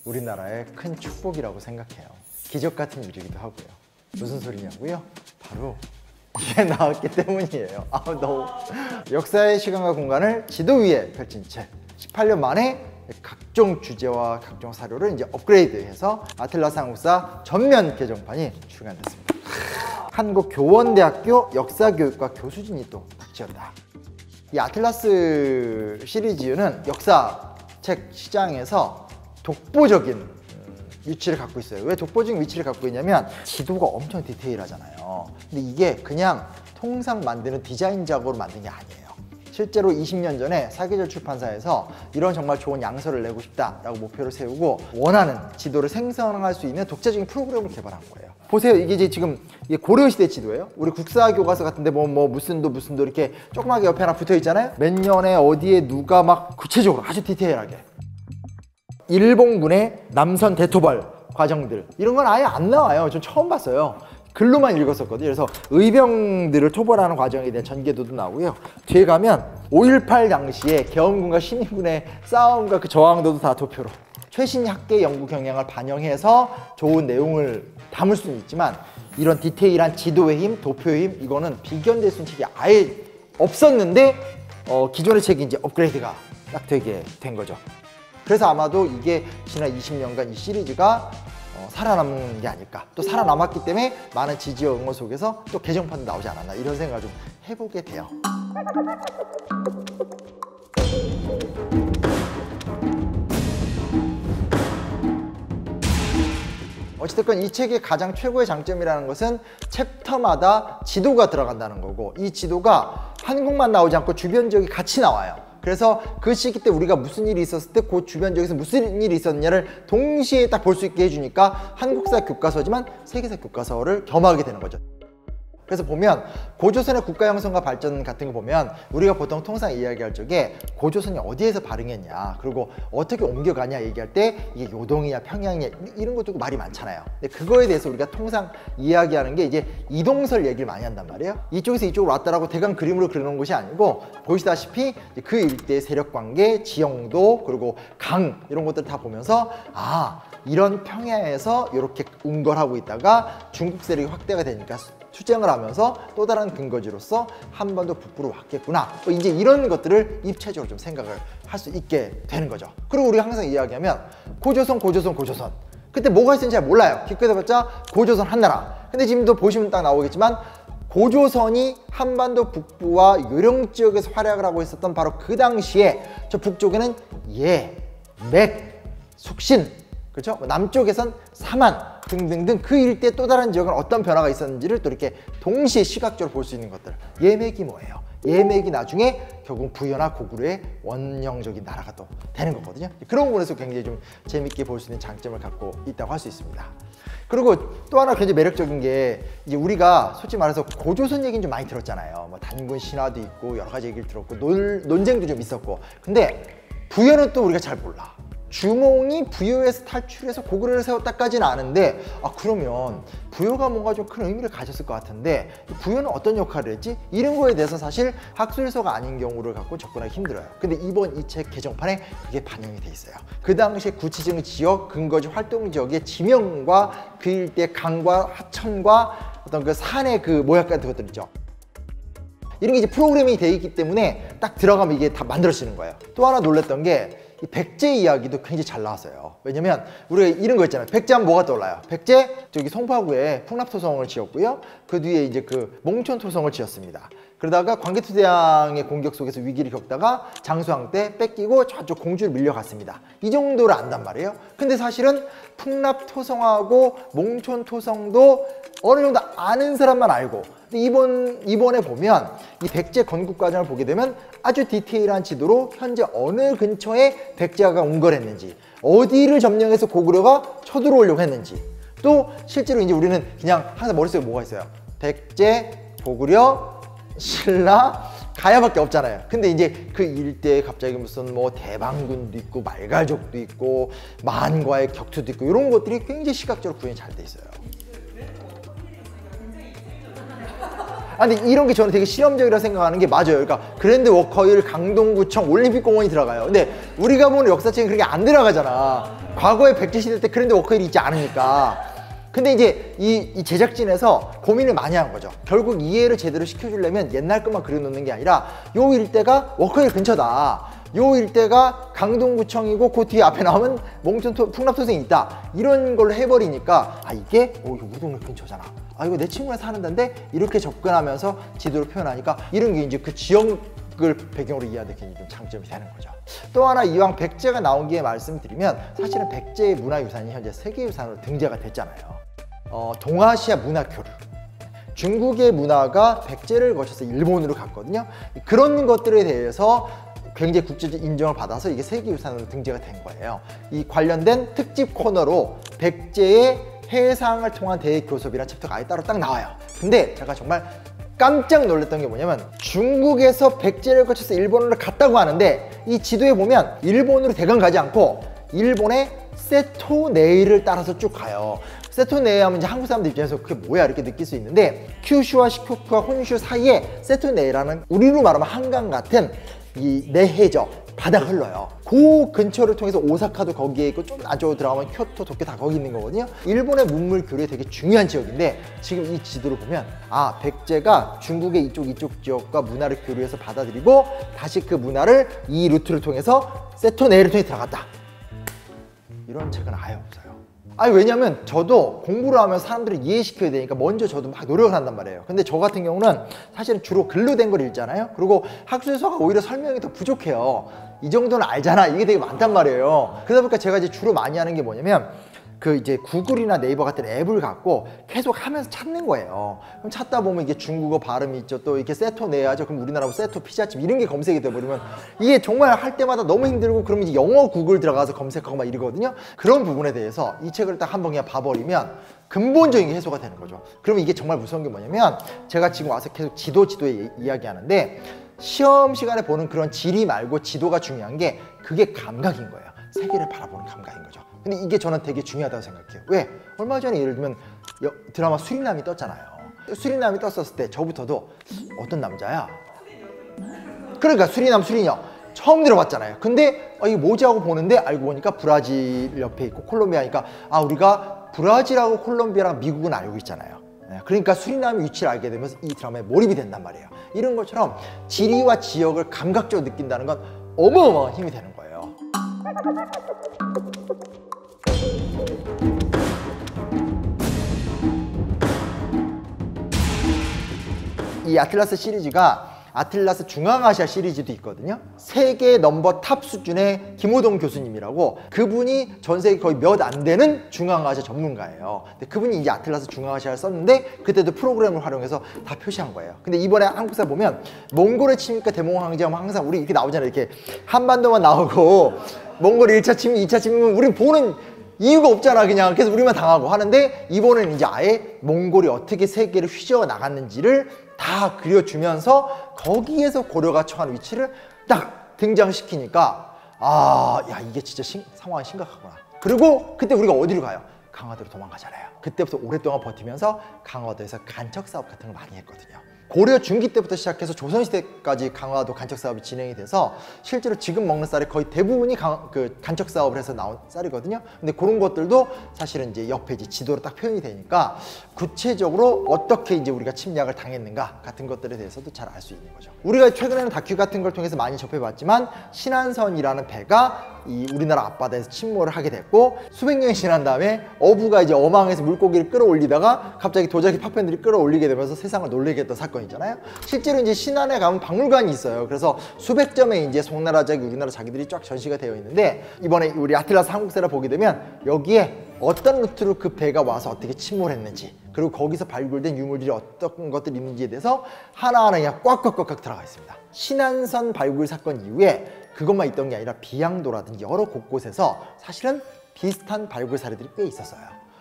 우리나라의 큰 축복이라고 생각해요. 기적 같은 일이기도 하고요. 무슨 소리냐고요? 바로 이게 나왔기 때문이에요. 너무 역사의 시간과 공간을 지도 위에 펼친 책. 18년 만에 각종 주제와 각종 사료를 이제 업그레이드해서 아틀라스 한국사 전면 개정판이 출간됐습니다. 한국교원대학교 역사교육과 교수진이 또 닥치었다. 이 아틀라스 시리즈는 역사책 시장에서 독보적인 위치를 갖고 있어요. 왜 독보적인 위치를 갖고 있냐면 지도가 엄청 디테일하잖아요. 근데 이게 그냥 통상 만드는 디자인작으로 만든 게 아니에요. 실제로 20년 전에 사계절 출판사에서 이런 정말 좋은 양서를 내고 싶다라고 목표를 세우고 원하는 지도를 생성할 수 있는 독자적인 프로그램을 개발한 거예요. 보세요. 이게 이제 지금 고려시대 지도예요. 우리 국사 교과서 같은데 무슨 도 이렇게 조그맣게 옆에 하나 붙어 있잖아요. 몇 년에 어디에 누가 막 구체적으로 아주 디테일하게. 일본군의 남선 대토벌 과정들 이런 건 아예 안 나와요. 전 처음 봤어요. 글로만 읽었었거든요. 그래서 의병들을 토벌하는 과정에 대한 전개도도 나오고요. 뒤에 가면 5.18 당시에 계엄군과 신인군의 싸움과 그 저항도도 다 도표로 최신 학계 연구 경향을 반영해서 좋은 내용을 담을 수는 있지만 이런 디테일한 지도의 힘, 도표의 힘 이거는 비견될 수 있는 책이 아예 없었는데 기존의 책이 이제 업그레이드가 딱 되게 된 거죠. 그래서 아마도 이게 지난 20년간 이 시리즈가 살아남는 게 아닐까. 또 살아남았기 때문에 많은 지지와 응원 속에서 또 개정판도 나오지 않았나 이런 생각을 좀 해보게 돼요. 어찌됐건 이 책의 가장 최고의 장점이라는 것은 챕터마다 지도가 들어간다는 거고 이 지도가 한국만 나오지 않고 주변 지역이 같이 나와요. 그래서 그 시기 때 우리가 무슨 일이 있었을 때 그 주변 지역에서 무슨 일이 있었느냐를 동시에 딱 볼 수 있게 해주니까 한국사 교과서지만 세계사 교과서를 겸하게 되는 거죠. 그래서 보면 고조선의 국가 형성과 발전 같은 거 보면 우리가 보통 통상 이야기할 적에 고조선이 어디에서 발흥했냐 그리고 어떻게 옮겨가냐 얘기할 때 이게 요동이냐 평양이냐 이런 것도 말이 많잖아요. 근데 그거에 대해서 우리가 통상 이야기하는 게 이제 이동설 얘기를 많이 한단 말이에요. 이쪽에서 이쪽으로 왔다라고 대강 그림으로 그려놓은 것이 아니고 보시다시피 그 일대의 세력관계, 지형도 그리고 강 이런 것들 다 보면서 이런 평야에서 이렇게 운거하고 있다가 중국 세력이 확대가 되니까 투쟁을 하면서 또 다른 근거지로서 한반도 북부로 왔겠구나. 이제 이런 것들을 입체적으로 좀 생각을 할 수 있게 되는 거죠. 그리고 우리가 항상 이야기하면 고조선. 그때 뭐가 있었는지 잘 몰라요. 기껏해봤자 고조선 한나라. 근데 지금도 보시면 딱 나오겠지만 고조선이 한반도 북부와 요령 지역에서 활약을 하고 있었던 바로 그 당시에 저 북쪽에는 맥, 숙신 그렇죠? 남쪽에선 사만 등등등 그 일대 또 다른 지역은 어떤 변화가 있었는지를 또 이렇게 동시에 시각적으로 볼 수 있는 것들. 예맥이 뭐예요? 예맥이 나중에 결국 부여나 고구려의 원형적인 나라가 또 되는 거거든요. 그런 부분에서 굉장히 좀 재밌게 볼 수 있는 장점을 갖고 있다고 할 수 있습니다. 그리고 또 하나 굉장히 매력적인 게 이제 우리가 솔직히 말해서 고조선 얘기는 좀 많이 들었잖아요. 뭐 단군 신화도 있고 여러 가지 얘기를 들었고 논쟁도 좀 있었고 근데 부여는 또 우리가 잘 몰라. 주몽이 부여에서 탈출해서 고구려를 세웠다까지는 아는데 그러면 부여가 뭔가 좀 큰 의미를 가졌을 것 같은데 부여는 어떤 역할을 했지? 이런 거에 대해서 사실 학술서가 아닌 경우를 갖고 접근하기 힘들어요. 근데 이번 이 책 개정판에 그게 반영이 돼 있어요. 그 당시에 구체적인 지역, 근거지, 활동 지역의 지명과 그 일대 강과 하천과 어떤 그 산의 그 모양 같은 것들 있죠. 이런 게 이제 프로그래밍이 돼 있기 때문에 딱 들어가면 이게 다 만들어지는 거예요. 또 하나 놀랐던 게 이 백제 이야기도 굉장히 잘 나왔어요. 왜냐면 우리가 이런 거 있잖아요. 백제하면 뭐가 떠올라요? 백제 저기 송파구에 풍납토성을 지었고요. 그 뒤에 이제 그 몽촌토성을 지었습니다. 그러다가 광개토대왕의 공격 속에서 위기를 겪다가 장수왕 때 뺏기고 저쪽 공주를 밀려갔습니다. 이 정도를 안단 말이에요. 근데 사실은 풍납토성하고 몽촌토성도 어느 정도 아는 사람만 알고 이번에 보면 이 백제 건국 과정을 보게 되면 아주 디테일한 지도로 현재 어느 근처에 백제가 운거했는지 어디를 점령해서 고구려가 쳐들어오려고 했는지 또 실제로 이제 우리는 그냥 항상 머릿속에 뭐가 있어요? 백제, 고구려, 신라, 가야밖에 없잖아요. 근데 이제 그 일대에 갑자기 무슨 뭐 대방군도 있고 말갈족도 있고 만과의 격투도 있고 이런 것들이 굉장히 시각적으로 구현이 잘 돼 있어요. 근데 이런 게 저는 되게 실험적이라고 생각하는 게 맞아요. 그러니까 그랜드 워커힐 강동구청 올림픽공원이 들어가요. 근데 우리가 보는 역사책은 그렇게 안 들어가잖아. 과거에 백제 시대 때 그랜드 워커힐이 있지 않으니까. 근데 이제 이 제작진에서 고민을 많이 한 거죠. 결국 이해를 제대로 시켜주려면 옛날 것만 그려놓는 게 아니라 요 일대가 워커힐 근처다. 요 일대가 강동구청이고 그 뒤에 앞에 나오면 몽촌 풍납토생이 있다. 이런 걸로 해버리니까 이게 이거 우리 동네 근처잖아. 이거 내 친구가 사는 데인데 이렇게 접근하면서 지도를 표현하니까 이런 게 이제 그 지역을 배경으로 이해하는 게 좀 장점이 되는 거죠. 또 하나 이왕 백제가 나온 기에 말씀드리면 사실은 백제의 문화유산이 현재 세계유산으로 등재가 됐잖아요. 동아시아 문화교류. 중국의 문화가 백제를 거쳐서 일본으로 갔거든요. 그런 것들에 대해서 굉장히 국제적 인정을 받아서 이게 세계유산으로 등재가 된 거예요. 이 관련된 특집 코너로 백제의 해상을 통한 대교섭이라는 챕터가 아예 따로 딱 나와요. 근데 제가 정말 깜짝 놀랐던 게 뭐냐면 중국에서 백제를 거쳐서 일본으로 갔다고 하는데 이 지도에 보면 일본으로 대강 가지 않고 일본의 세토네이를 따라서 쭉 가요. 세토네이 하면 이제 한국 사람들 입장에서 그게 뭐야 이렇게 느낄 수 있는데 큐슈와 시코쿠와 혼슈 사이에 세토네이라는 우리로 말하면 한강 같은 이 내해죠. 바다가 흘러요. 그 근처를 통해서 오사카도 거기에 있고 좀 안쪽으로 들어가면 교토, 도쿄 다 거기 있는 거거든요. 일본의 문물 교류에 되게 중요한 지역인데 지금 이 지도를 보면 백제가 중국의 이쪽 지역과 문화를 교류해서 받아들이고 다시 그 문화를 이 루트를 통해서 세토네이를 통해 들어갔다. 이런 책은 아예 없어요. 왜냐면 저도 공부를 하면 사람들을 이해시켜야 되니까 먼저 저도 막 노력을 한단 말이에요. 근데 저 같은 경우는 사실은 주로 글로 된 걸 읽잖아요. 그리고 학술서가 오히려 설명이 더 부족해요. 이 정도는 알잖아. 이게 되게 많단 말이에요. 그러다 보니까 제가 이제 주로 많이 하는 게 뭐냐면 이제 구글이나 네이버 같은 앱을 갖고 계속 하면서 찾는 거예요. 그럼 찾다 보면 이게 중국어 발음이 있죠. 또 이렇게 세토네야죠. 그럼 우리나라 세토 피자집 이런 게 검색이 돼버리면 이게 정말 할 때마다 너무 힘들고 그러면 이제 영어 구글 들어가서 검색하고 막 이러거든요. 그런 부분에 대해서 이 책을 딱 한번 그냥 봐버리면 근본적인 게 해소가 되는 거죠. 그러면 이게 정말 무서운 게 뭐냐면 제가 지금 와서 계속 지도에 이야기하는데 시험 시간에 보는 그런 지리 말고 지도가 중요한 게 그게 감각인 거예요. 세계를 바라보는 감각인 거죠. 근데 이게 저는 되게 중요하다고 생각해요. 왜? 얼마 전에 예를 들면 드라마 수리남이 떴잖아요. 수리남이 떴었을 때 저부터도 어떤 남자야? 그러니까 수리남, 수리녀 처음 들어봤잖아요. 근데 이게 뭐지 하고 보는데 알고 보니까 브라질 옆에 있고 콜롬비아니까 우리가 브라질하고 콜롬비아랑 미국은 알고 있잖아요. 그러니까 수리남의 위치를 알게 되면서 이 드라마에 몰입이 된단 말이에요. 이런 것처럼 지리와 지역을 감각적으로 느낀다는 건 어마어마한 힘이 되는 거예요. 이 아틀라스 시리즈가 아틀라스 중앙아시아 시리즈도 있거든요. 세계 넘버 탑 수준의 김호동 교수님이라고 그분이 전 세계 거의 몇 안 되는 중앙아시아 전문가예요. 근데 그분이 이제 아틀라스 중앙아시아를 썼는데 그때도 프로그램을 활용해서 다 표시한 거예요. 근데 이번에 한국사 보면 몽골의 침입과 대몽 황제하면 항상 우리 이렇게 나오잖아요. 이렇게 한반도만 나오고 몽골이 1차 침입, 2차 침입은 우린 보는 이유가 없잖아. 그냥 그래서 우리만 당하고 하는데 이번에는 이제 아예 몽골이 어떻게 세계를 휘저어 나갔는지를 다 그려주면서 거기에서 고려가 처한 위치를 딱 등장시키니까 야 이게 진짜 상황이 심각하구나. 그리고 그때 우리가 어디로 가요? 강화도로 도망가잖아요. 그때부터 오랫동안 버티면서 강화도에서 간척 사업 같은 걸 많이 했거든요. 고려 중기 때부터 시작해서 조선시대까지 강화도 간척 사업이 진행이 돼서 실제로 지금 먹는 쌀이 거의 대부분이 간척 사업을 해서 나온 쌀이거든요. 근데 그런 것들도 사실은 이제 옆에 이제 지도로 딱 표현이 되니까 구체적으로 어떻게 이제 우리가 침략을 당했는가 같은 것들에 대해서도 잘 알 수 있는 거죠. 우리가 최근에는 다큐 같은 걸 통해서 많이 접해봤지만 신안선이라는 배가 이 우리나라 앞바다에서 침몰을 하게 됐고 수백 년이 지난 다음에 어부가 이제 어망에서 물고기를 끌어올리다가 갑자기 도자기 파편들이 끌어올리게 되면서 세상을 놀라게 했던 사건이잖아요. 실제로 이제 신안에 가면 박물관이 있어요. 그래서 수백 점의 이제 송나라 자기, 우리나라 자기들이 쫙 전시가 되어 있는데 이번에 우리 아틀라스 한국사를 보게 되면 여기에 어떤 루트로 그 배가 와서 어떻게 침몰했는지 그리고 거기서 발굴된 유물들이 어떤 것들이 있는지에 대해서 하나하나 그냥 꽉꽉꽉 들어가 있습니다. 신안선 발굴 사건 이후에 그것만 있던 게 아니라 비양도라든지 여러 곳곳에서 사실은 비슷한 발굴 사례들이 꽤 있었어요.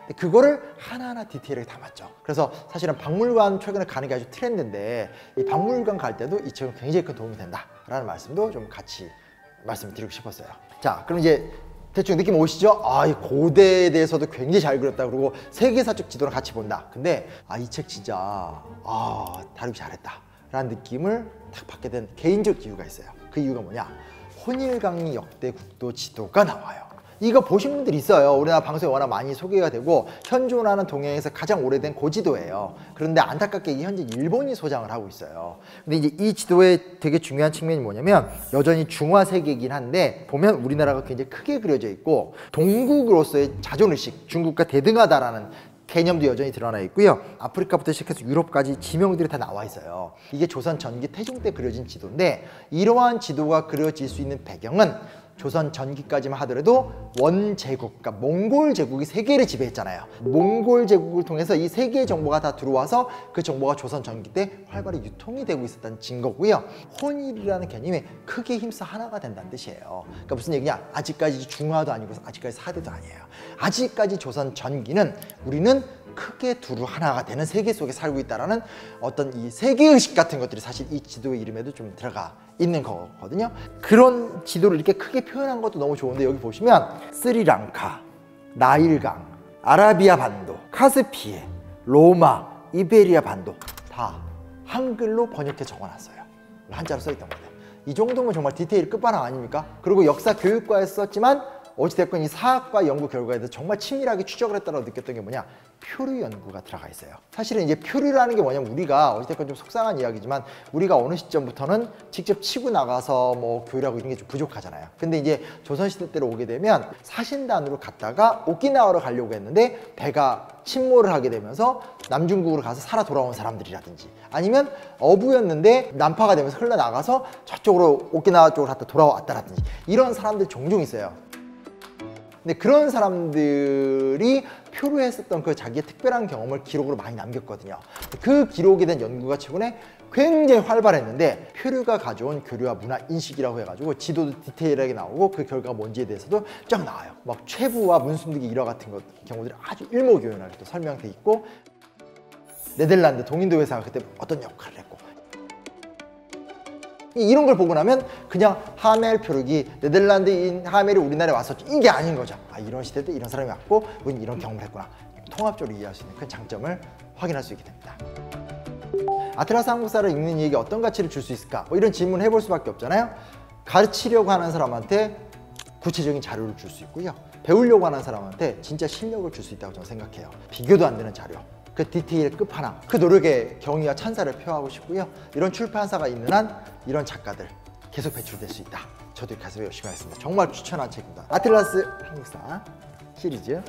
근데 그거를 하나하나 디테일하게 담았죠. 그래서 사실은 박물관 최근에 가는 게 아주 트렌드인데 이 박물관 갈 때도 이 책은 굉장히 큰 도움이 된다라는 말씀도 좀 같이 말씀드리고 싶었어요. 자, 그럼 이제 대충 느낌 오시죠? 아, 이 고대에 대해서도 굉장히 잘 그렸다. 그리고 세계사적 지도랑 같이 본다. 근데 이 책 진짜 다루기 잘했다 라는 느낌을 딱 받게 된 개인적 이유가 있어요. 그 이유가 뭐냐? 혼일강리 역대 국도 지도가 나와요. 이거 보신 분들 있어요. 우리나라 방송에 워낙 많이 소개가 되고 현존하는 동양에서 가장 오래된 고지도예요. 그런데 안타깝게 이게 현재 일본이 소장을 하고 있어요. 근데 이제 이 지도의 되게 중요한 측면이 뭐냐면 여전히 중화세계이긴 한데 보면 우리나라가 굉장히 크게 그려져 있고 동국으로서의 자존의식, 중국과 대등하다라는 개념도 여전히 드러나 있고요. 아프리카부터 시작해서 유럽까지 지명들이 다 나와 있어요. 이게 조선 전기 태종 때 그려진 지도인데 이러한 지도가 그려질 수 있는 배경은 조선 전기까지만 하더라도 원제국, 그러니까 몽골 제국이 세계를 지배했잖아요. 몽골 제국을 통해서 이 세계의 정보가 다 들어와서 그 정보가 조선 전기 때 활발히 유통이 되고 있었다는 증거고요. 혼일이라는 개념이 크게 힘써 하나가 된다는 뜻이에요. 그러니까 무슨 얘기냐? 아직까지 중화도 아니고 아직까지 사대도 아니에요. 아직까지 조선 전기는 우리는 크게 두루 하나가 되는 세계 속에 살고 있다라는 어떤 이 세계의식 같은 것들이 사실 이 지도의 이름에도 좀 들어가 있는 거거든요. 그런 지도를 이렇게 크게 표현한 것도 너무 좋은데 여기 보시면 스리랑카, 나일강, 아라비아 반도, 카스피해, 로마, 이베리아 반도 다 한글로 번역해 적어놨어요. 한자로 써있던 건데 이 정도면 정말 디테일 끝판왕 아닙니까? 그리고 역사 교육과에서 썼지만 어찌됐건 이 사학과 연구 결과에 대해서 정말 치밀하게 추적을 했다고 느꼈던 게 뭐냐? 표류 연구가 들어가 있어요. 사실은 이제 표류라는 게 뭐냐면 우리가 어찌됐건 좀 속상한 이야기지만 우리가 어느 시점부터는 직접 치고 나가서 뭐 교류하고 이런 게 좀 부족하잖아요. 근데 이제 조선시대 때로 오게 되면 사신단으로 갔다가 오키나와로 가려고 했는데 배가 침몰을 하게 되면서 남중국으로 가서 살아 돌아온 사람들이라든지 아니면 어부였는데 난파가 되면서 흘러나가서 저쪽으로 오키나와 쪽으로 갔다 돌아왔다라든지 이런 사람들 종종 있어요. 근데 그런 사람들이 표류했었던 그 자기의 특별한 경험을 기록으로 많이 남겼거든요. 그 기록에 대한 연구가 최근에 굉장히 활발했는데 표류가 가져온 교류와 문화 인식이라고 해가지고 지도도 디테일하게 나오고 그 결과가 뭔지에 대해서도 쫙 나와요. 막 최부와 문순득이 일화 같은 경우들이 아주 일목요연하게 또 설명돼 있고 네덜란드 동인도 회사가 그때 어떤 역할을 했고 이런 걸 보고 나면 그냥 하멜 표류기 네덜란드인 하멜이 우리나라에 왔었죠. 이게 아닌 거죠. 이런 시대 때 이런 사람이 왔고 우리는 이런 경험을 했구나. 통합적으로 이해할 수 있는 그 장점을 확인할 수 있게 됩니다. 아틀라스 한국사를 읽는 이에게 어떤 가치를 줄 수 있을까? 뭐 이런 질문을 해볼 수밖에 없잖아요. 가르치려고 하는 사람한테 구체적인 자료를 줄 수 있고요. 배우려고 하는 사람한테 진짜 실력을 줄 수 있다고 저는 생각해요. 비교도 안 되는 자료. 그 디테일의 끝판왕, 그 노력에 경의와 찬사를 표하고 싶고요. 이런 출판사가 있는 한 이런 작가들 계속 배출될 수 있다. 저도 계속 열심히 하겠습니다. 정말 추천한 책입니다. 아틀라스 한국사 시리즈.